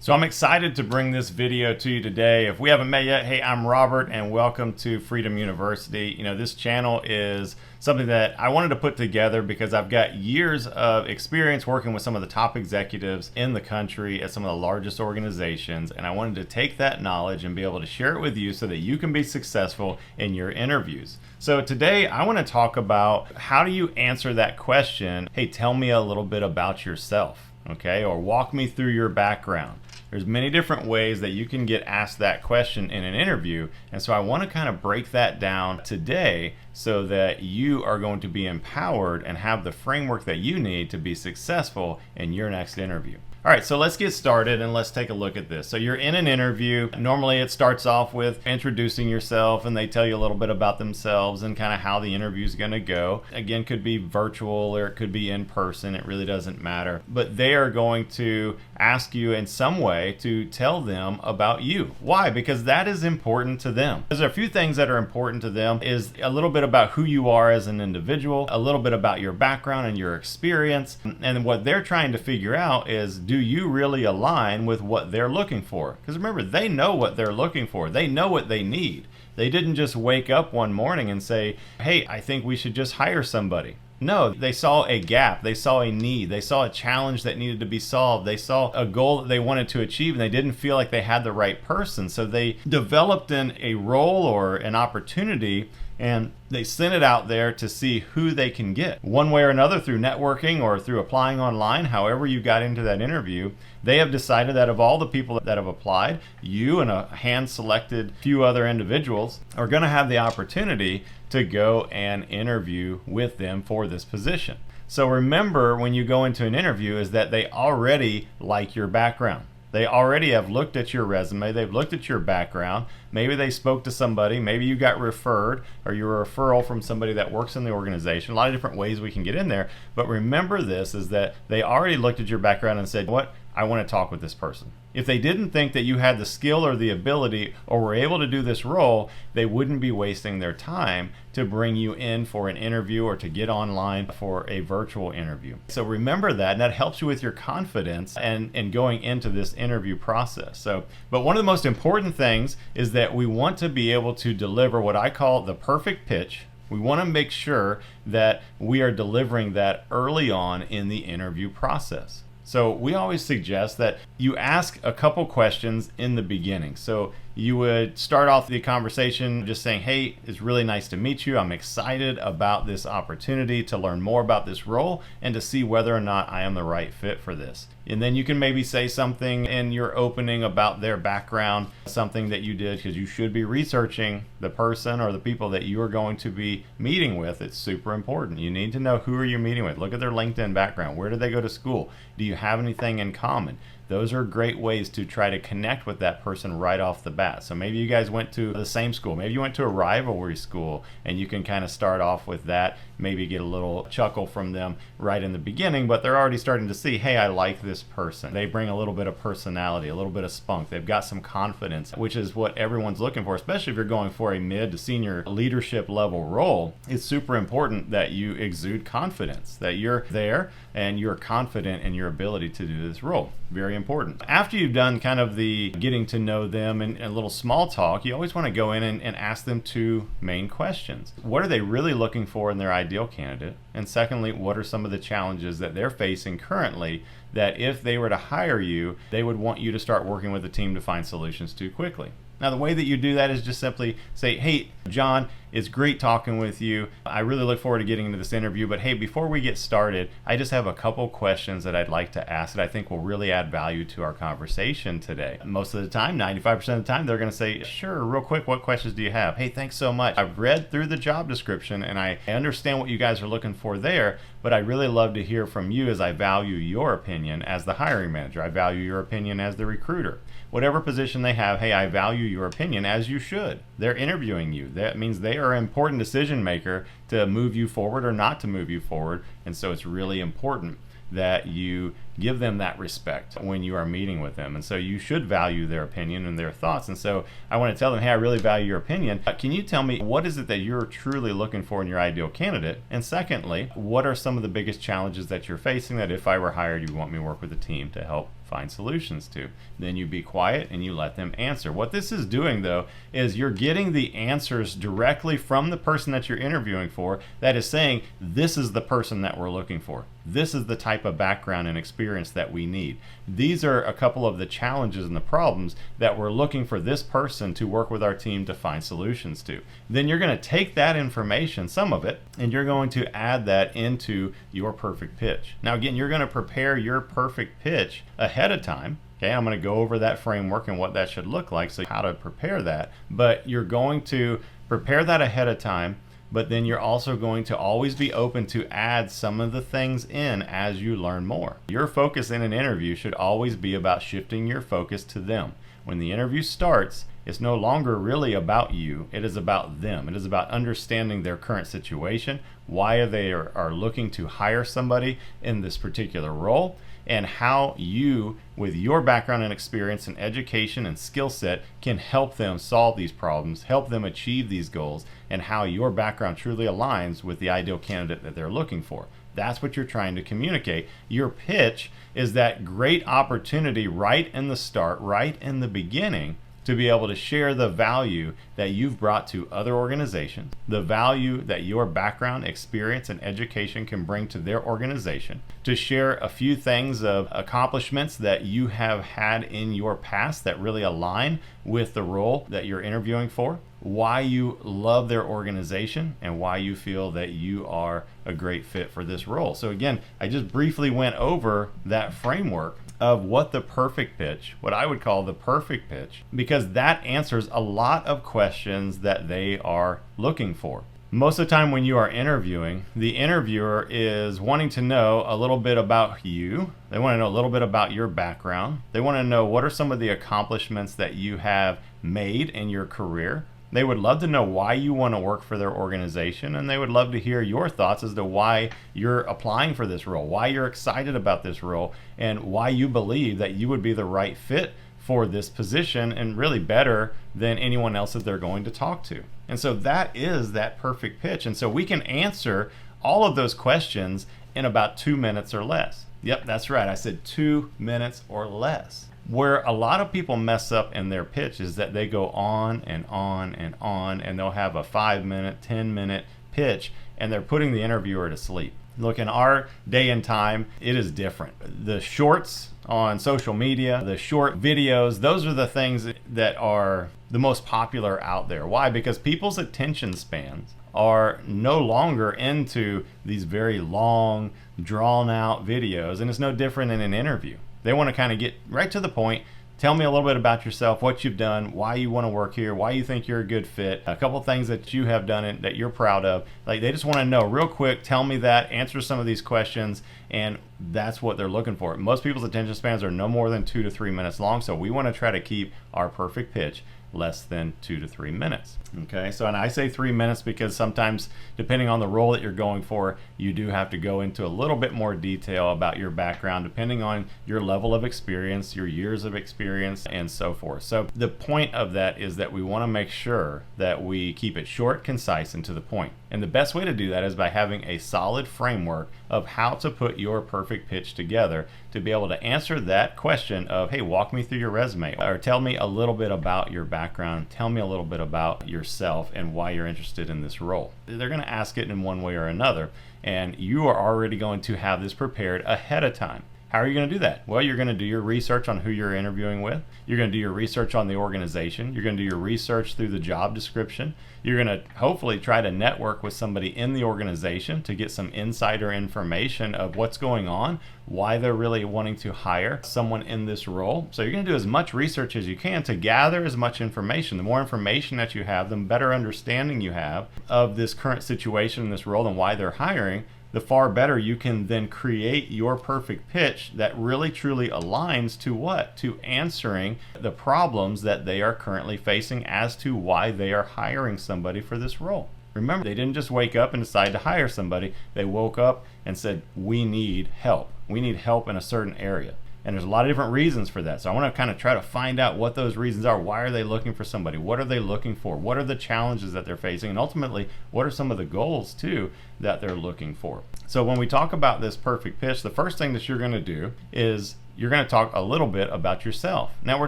So I'm excited to bring this video to you today. If we haven't met yet, hey, I'm Robert and welcome to Freedom University. You know, this channel is something that I wanted to put together because I've got years of experience working with some of the top executives in the country at some of the largest organizations, and I wanted to take that knowledge and be able to share it with you so that you can be successful in your interviews. So today I want to talk about how do you answer that question, hey, tell me a little bit about yourself, okay, or walk me through your background. There's many different ways that you can get asked that question in an interview, and so I want to kind of break that down today so that you are going to be empowered and have the framework that you need to be successful in your next interview. All right, so let's get started and let's take a look at this. So you're in an interview. Normally it starts off with introducing yourself and they tell you a little bit about themselves and kind of how the interview is going to go. Again, could be virtual or it could be in person. It really doesn't matter. But they are going to ask you in some way to tell them about you. Why? Because that is important to them. There's a few things that are important to them is a little bit about who you are as an individual, a little bit about your background and your experience. And what they're trying to figure out is, do you really align with what they're looking for? Because remember, they know what they're looking for. They know what they need. They didn't just wake up one morning and say, hey, I think we should just hire somebody. No, they saw a gap, they saw a need, they saw a challenge that needed to be solved, they saw a goal that they wanted to achieve, and they didn't feel like they had the right person. So they developed in a role or an opportunity, and they sent it out there to see who they can get. One way or another, through networking or through applying online, however you got into that interview, they have decided that of all the people that have applied, you and a hand-selected few other individuals are going to have the opportunity to go and interview with them for this position. So remember, when you go into an interview, is that they already like your background. They already have looked at your resume, they've looked at your background, maybe they spoke to somebody, maybe you got referred or you're a referral from somebody that works in the organization. A lot of different ways we can get in there, but remember this is that they already looked at your background and said, what? I want to talk with this person. If they didn't think that you had the skill or the ability or were able to do this role, they wouldn't be wasting their time to bring you in for an interview or to get online for a virtual interview. So remember that, and that helps you with your confidence and going into this interview process. But one of the most important things is that we want to be able to deliver what I call the perfect pitch. We want to make sure that we are delivering that early on in the interview process. So we always suggest that you ask a couple questions in the beginning. So you would start off the conversation just saying, hey, it's really nice to meet you. I'm excited about this opportunity to learn more about this role and to see whether or not I am the right fit for this. And then you can maybe say something in your opening about their background, something that you did, because you should be researching the person or the people that you are going to be meeting with. It's super important. You need to know who are you meeting with. Look at their LinkedIn background. Where did they go to school? Do you have anything in common? Those are great ways to try to connect with that person right off the bat. So maybe you guys went to the same school. Maybe you went to a rivalry school, and you can kind of start off with that. Maybe get a little chuckle from them right in the beginning, but they're already starting to see, hey, I like this person. They bring a little bit of personality, a little bit of spunk. They've got some confidence, which is what everyone's looking for, especially if you're going for a mid to senior leadership level role. It's super important that you exude confidence, that you're there and you're confident in your ability to do this role. Very important. After you've done kind of the getting to know them and a little small talk, you always want to go in and ask them two main questions. What are they really looking for in their ideal candidate? And secondly, what are some of the challenges that they're facing currently that if they were to hire you, they would want you to start working with the team to find solutions to quickly? Now, the way that you do that is just simply say, hey, John, it's great talking with you. I really look forward to getting into this interview, but hey, before we get started, I just have a couple questions that I'd like to ask that I think will really add value to our conversation today. Most of the time, 95% of the time, they're going to say, sure, real quick, what questions do you have? Hey, thanks so much. I've read through the job description and I understand what you guys are looking for there, but I'd really love to hear from you as I value your opinion as the hiring manager. I value your opinion as the recruiter. Whatever position they have, hey, I value your opinion, as you should. They're interviewing you. That means they are an important decision maker to move you forward or not to move you forward. And so it's really important that you give them that respect when you are meeting with them. And so you should value their opinion and their thoughts. And so I want to tell them, hey, I really value your opinion. Can you tell me what is it that you're truly looking for in your ideal candidate? And secondly, what are some of the biggest challenges that you're facing that if I were hired, you want me to work with a team to help find solutions to. Then you be quiet and you let them answer. What this is doing, though, is you're getting the answers directly from the person that you're interviewing for that is saying, this is the person that we're looking for. This is the type of background and experience that we need. These are a couple of the challenges and the problems that we're looking for this person to work with our team to find solutions to. Then you're going to take that information, some of it, and you're going to add that into your perfect pitch. Now, again, you're going to prepare your perfect pitch ahead of time. Okay, I'm going to go over that framework and what that should look like, so how to prepare that. But you're going to prepare that ahead of time, but then you're also going to always be open to add some of the things in as you learn more. Your focus in an interview should always be about shifting your focus to them. When the interview starts, it's no longer really about you, it is about them. It is about understanding their current situation, why they are looking to hire somebody in this particular role, and how you, with your background and experience and education and skill set, can help them solve these problems, help them achieve these goals, and how your background truly aligns with the ideal candidate that they're looking for. That's what you're trying to communicate. Your pitch is that great opportunity right in the start, right in the beginning, to be able to share the value that you've brought to other organizations, the value that your background, experience, and education can bring to their organization, to share a few things of accomplishments that you have had in your past that really align with the role that you're interviewing for, why you love their organization, and why you feel that you are a great fit for this role. So again, I just briefly went over that framework of what the perfect pitch, what I would call the perfect pitch, because that answers a lot of questions that they are looking for. Most of the time when you are interviewing, the interviewer is wanting to know a little bit about you. They want to know a little bit about your background. They want to know what are some of the accomplishments that you have made in your career. They would love to know why you want to work for their organization, and they would love to hear your thoughts as to why you're applying for this role, why you're excited about this role, and why you believe that you would be the right fit for this position and really better than anyone else that they're going to talk to. And so that is that perfect pitch. And so we can answer all of those questions in about 2 minutes or less. Yep, that's right. I said 2 minutes or less. Where a lot of people mess up in their pitch is that they go on and on and on, and they'll have a 5-minute, 10-minute pitch, and they're putting the interviewer to sleep. Look, in our day and time, it is different. The shorts on social media, the short videos, those are the things that are the most popular out there. Why? Because people's attention spans are no longer into these very long, drawn-out videos, and it's no different in an interview. They want to kind of get right to the point. Tell me a little bit about yourself, what you've done, why you want to work here, why you think you're a good fit, a couple things that you have done and that you're proud of. Like, they just want to know real quick, tell me that, answer some of these questions, and that's what they're looking for. Most people's attention spans are no more than 2 to 3 minutes long, so we want to try to keep our perfect pitch less than 2 to 3 minutes. Okay, so and I say 3 minutes because sometimes, depending on the role that you're going for, you do have to go into a little bit more detail about your background, depending on your level of experience, your years of experience, and so forth. So the point of that is that we want to make sure that we keep it short, concise, and to the point. And the best way to do that is by having a solid framework of how to put your perfect pitch together to be able to answer that question of, hey, walk me through your resume, or tell me a little bit about your background, tell me a little bit about yourself and why you're interested in this role. They're going to ask it in one way or another, and you are already going to have this prepared ahead of time. How are you going to do that? Well, you're going to do your research on who you're interviewing with. You're going to do your research on the organization. You're going to do your research through the job description. You're going to hopefully try to network with somebody in the organization to get some insider information of what's going on, why they're really wanting to hire someone in this role. So you're going to do as much research as you can to gather as much information. The more information that you have, the better understanding you have of this current situation in this role and why they're hiring, the far better you can then create your perfect pitch that really truly aligns to what? To answering the problems that they are currently facing as to why they are hiring somebody for this role. Remember, they didn't just wake up and decide to hire somebody. They woke up and said, we need help. We need help in a certain area. And there's a lot of different reasons for that. So I want to kind of try to find out what those reasons are. Why are they looking for somebody? What are they looking for? What are the challenges that they're facing? And ultimately, what are some of the goals too that they're looking for? So when we talk about this perfect pitch, the first thing that you're going to do is you're going to talk a little bit about yourself. Now we're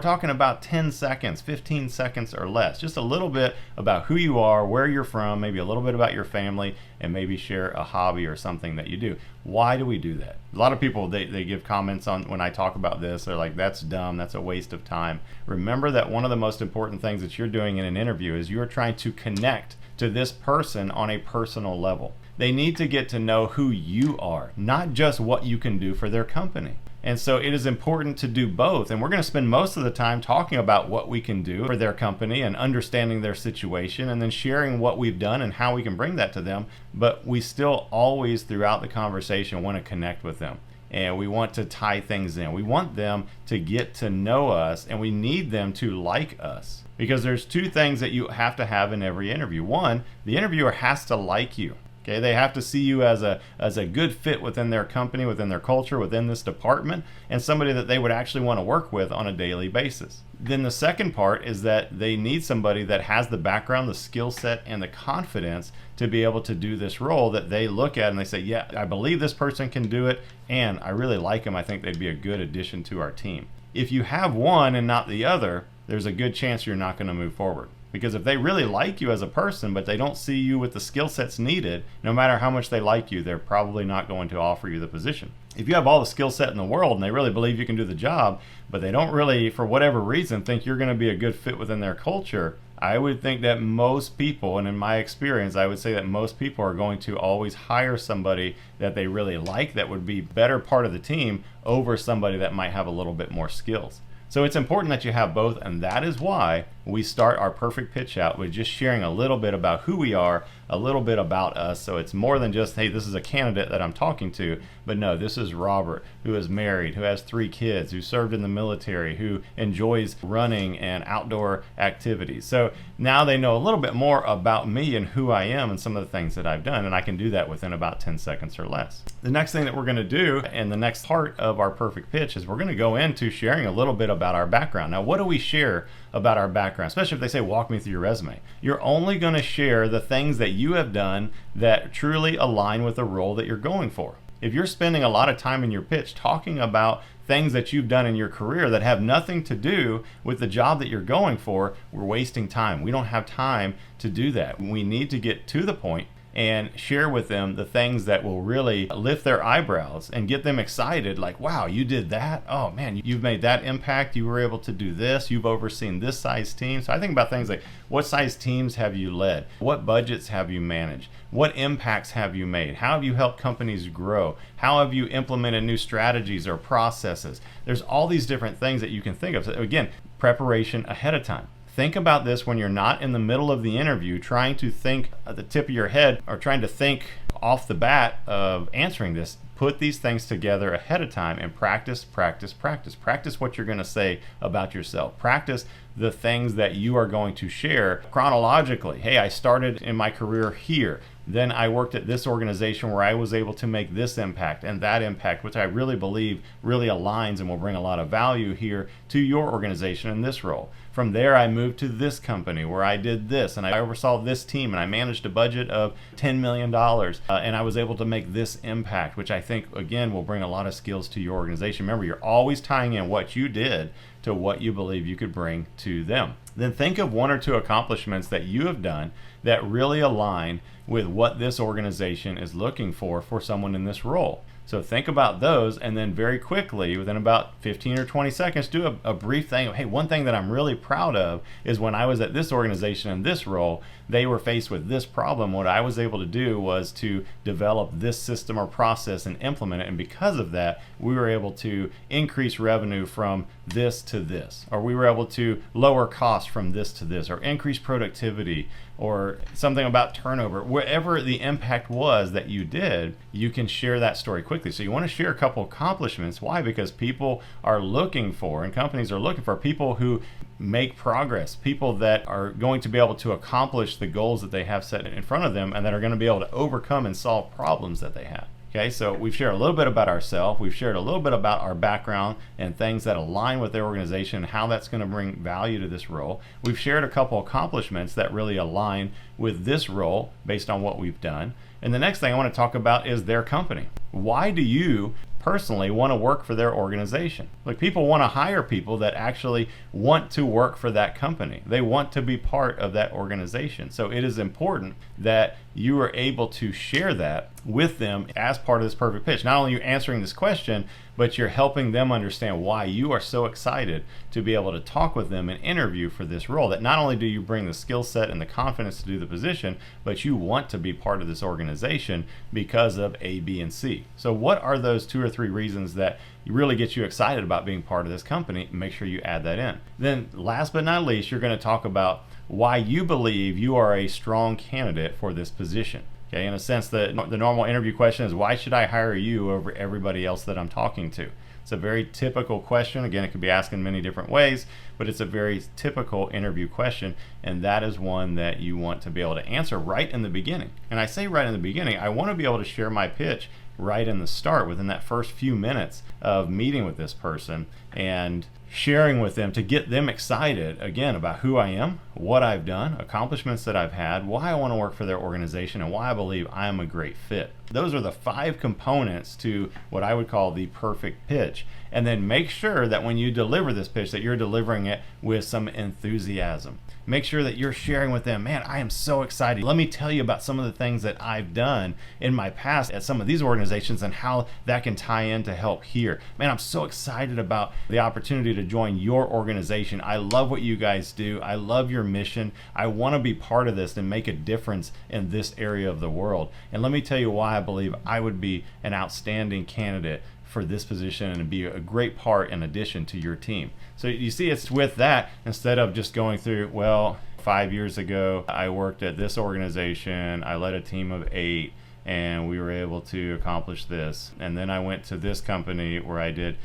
talking about 10 seconds, 15 seconds or less, just a little bit about who you are, where you're from, maybe a little bit about your family, and maybe share a hobby or something that you do. Why do we do that? A lot of people, they give comments on when I talk about this. They're like, that's dumb, that's a waste of time. Remember that one of the most important things that you're doing in an interview is you're trying to connect to this person on a personal level. They need to get to know who you are, not just what you can do for their company. And so it is important to do both. And we're going to spend most of the time talking about what we can do for their company and understanding their situation, and then sharing what we've done and how we can bring that to them. But we still always, throughout the conversation, want to connect with them. And we want to tie things in. We want them to get to know us, and we need them to like us. Because there's two things that you have to have in every interview. One, the interviewer has to like you. Okay, they have to see you as a good fit within their company, within their culture, within this department, and somebody that they would actually want to work with on a daily basis. Then the second part is that they need somebody that has the background, the skill set, and the confidence to be able to do this role that they look at and they say, yeah, I believe this person can do it, and I really like them. I think they'd be a good addition to our team. If you have one and not the other, there's a good chance you're not going to move forward. Because if they really like you as a person, but they don't see you with the skill sets needed, no matter how much they like you, they're probably not going to offer you the position. If you have all the skill set in the world and they really believe you can do the job, but they don't really, for whatever reason, think you're going to be a good fit within their culture, I would think that most people, and in my experience, I would say that most people are going to always hire somebody that they really like, that would be better part of the team, over somebody that might have a little bit more skills. So it's important that you have both, and that is why we start our perfect pitch out with just sharing a little bit about who we are, a little bit about us. So it's more than just, hey, this is a candidate that I'm talking to, but no, this is Robert, who is married, who has 3 kids, who served in the military, who enjoys running and outdoor activities. So now they know a little bit more about me and who I am and some of the things that I've done, and I can do that within about 10 seconds or less. The next thing that we're going to do, and the next part of our perfect pitch, is we're going to go into sharing a little bit about our background. Now, what do we share about our background? Especially if they say, walk me through your resume. You're only going to share the things that you have done that truly align with the role that you're going for. If you're spending a lot of time in your pitch talking about things that you've done in your career that have nothing to do with the job that you're going for, we're wasting time. We don't have time to do that. We need to get to the point and share with them the things that will really lift their eyebrows and get them excited, like, wow, you did that? Oh man, you've made that impact. You were able to do this. You've overseen this size team. So I think about things like, what size teams have you led? What budgets have you managed? What impacts have you made? How have you helped companies grow? How have you implemented new strategies or processes? There's all these different things that you can think of. So again, preparation ahead of time. Think about this when you're not in the middle of the interview trying to think at the tip of your head, or trying to think off the bat of answering this. Put these things together ahead of time and practice, practice, practice. Practice what you're going to say about yourself. Practice the things that you are going to share chronologically. Hey, I started in my career here. Then I worked at this organization where I was able to make this impact and that impact, which I really believe really aligns and will bring a lot of value here to your organization in this role. From there, I moved to this company where I did this, and I oversaw this team, and I managed a budget of $10 million, and I was able to make this impact, which I think, again, will bring a lot of skills to your organization. Remember, you're always tying in what you did to what you believe you could bring to them. Then think of 1 or 2 accomplishments that you have done that really align with what this organization is looking for someone in this role. So think about those, and then very quickly, within about 15 or 20 seconds, do a brief thing of, hey, one thing that I'm really proud of is when I was at this organization in this role, they were faced with this problem. What I was able to do was to develop this system or process and implement it, and because of that, we were able to increase revenue from this to this, or we were able to lower costs from this to this, or increase productivity, or something about turnover. Whatever the impact was that you did, you can share that story quickly. So you want to share a couple accomplishments. Why? Because people are looking for, and companies are looking for, people who make progress, people that are going to be able to accomplish the goals that they have set in front of them, and that are going to be able to overcome and solve problems that they have. Okay, so we've shared a little bit about ourselves, we've shared a little bit about our background and things that align with their organization, how that's going to bring value to this role. We've shared a couple accomplishments that really align with this role based on what we've done. And the next thing I want to talk about is their company. Why do you personally want to work for their organization. Like, people want to hire people that actually want to work for that company. They want to be part of that organization. So it is important that you are able to share that with them as part of this perfect pitch. Not only are you answering this question, but you're helping them understand why you are so excited to be able to talk with them and interview for this role. That not only do you bring the skill set and the confidence to do the position, but you want to be part of this organization because of A, B, and C. So what are those 2 or 3 reasons that really get you excited about being part of this company? Make sure you add that in. Then last but not least, you're going to talk about why you believe you are a strong candidate for this position. Okay, in a sense, the normal interview question is, why should I hire you over everybody else that I'm talking to? It's a very typical question. Again, it could be asked in many different ways, but it's a very typical interview question, and that is one that you want to be able to answer right in the beginning. And I say right in the beginning, I want to be able to share my pitch right in the start, within that first few minutes of meeting with this person and sharing with them to get them excited, again, about who I am, what I've done, accomplishments that I've had, why I want to work for their organization, and why I believe I am a great fit. Those are the 5 components to what I would call the perfect pitch. And then make sure that when you deliver this pitch, that you're delivering it with some enthusiasm. Make sure that you're sharing with them, man, I am so excited. Let me tell you about some of the things that I've done in my past at some of these organizations and how that can tie in to help here. Man, I'm so excited about the opportunity to join your organization. I love what you guys do. I love your mission. I want to be part of this and make a difference in this area of the world. And let me tell you why I believe I would be an outstanding candidate for this position and be a great part in addition to your team. So you see, it's with that, instead of just going through, well, 5 years ago I worked at this organization, I led a team of 8 and we were able to accomplish this, and then I went to this company where I did.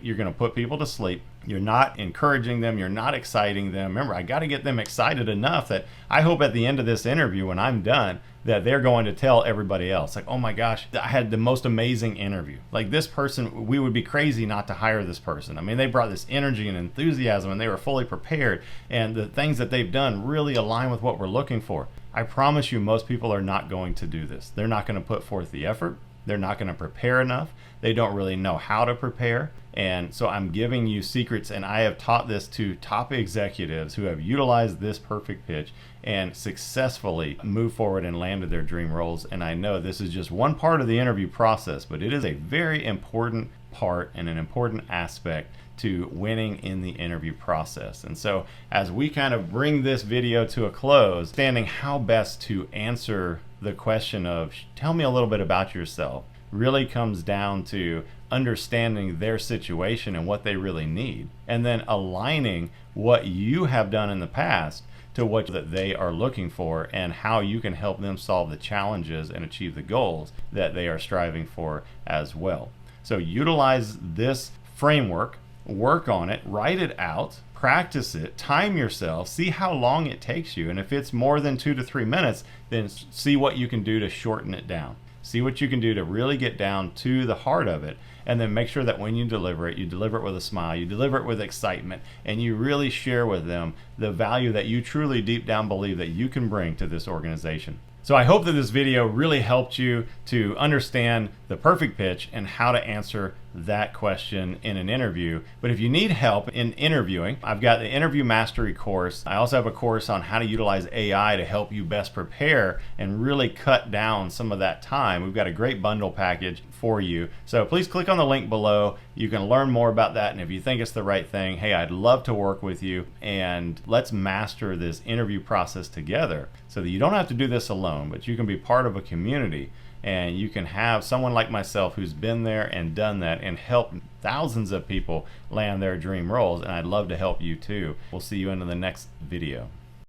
You're going to put people to sleep. You're not encouraging them, you're not exciting them. Remember, I got to get them excited enough that I hope at the end of this interview, when I'm done, that they're going to tell everybody else, like, oh my gosh, I had the most amazing interview. Like, this person, we would be crazy not to hire this person. I mean, they brought this energy and enthusiasm and they were fully prepared, and the things that they've done really align with what we're looking for. I promise you, most people are not going to do this. They're not going to put forth the effort. They're not going to prepare enough. They don't really know how to prepare. And so I'm giving you secrets, and I have taught this to top executives who have utilized this perfect pitch and successfully moved forward and landed their dream roles. And I know this is just one part of the interview process, but it is a very important part and an important aspect to winning in the interview process. And so as we kind of bring this video to a close, understanding how best to answer the question of, tell me a little bit about yourself, really comes down to understanding their situation and what they really need, and then aligning what you have done in the past to what that they are looking for, and how you can help them solve the challenges and achieve the goals that they are striving for as well. So utilize this framework, work on it, write it out, practice it, time yourself, see how long it takes you, and if it's more than 2 to 3 minutes, then see what you can do to shorten it down. See what you can do to really get down to the heart of it, and then make sure that when you deliver it with a smile, you deliver it with excitement, and you really share with them the value that you truly deep down believe that you can bring to this organization. So I hope that this video really helped you to understand the perfect pitch and how to answer that question in an interview. But if you need help in interviewing, I've got the Interview Mastery course. I also have a course on how to utilize AI to help you best prepare and really cut down some of that time. We've got a great bundle package for you. So please click on the link below. You can learn more about that, and if you think it's the right thing, hey, I'd love to work with you, and let's master this interview process together so that you don't have to do this alone, but you can be part of a community, and you can have someone like myself who's been there and done that and helped thousands of people land their dream roles, and I'd love to help you too. We'll see you in the next video.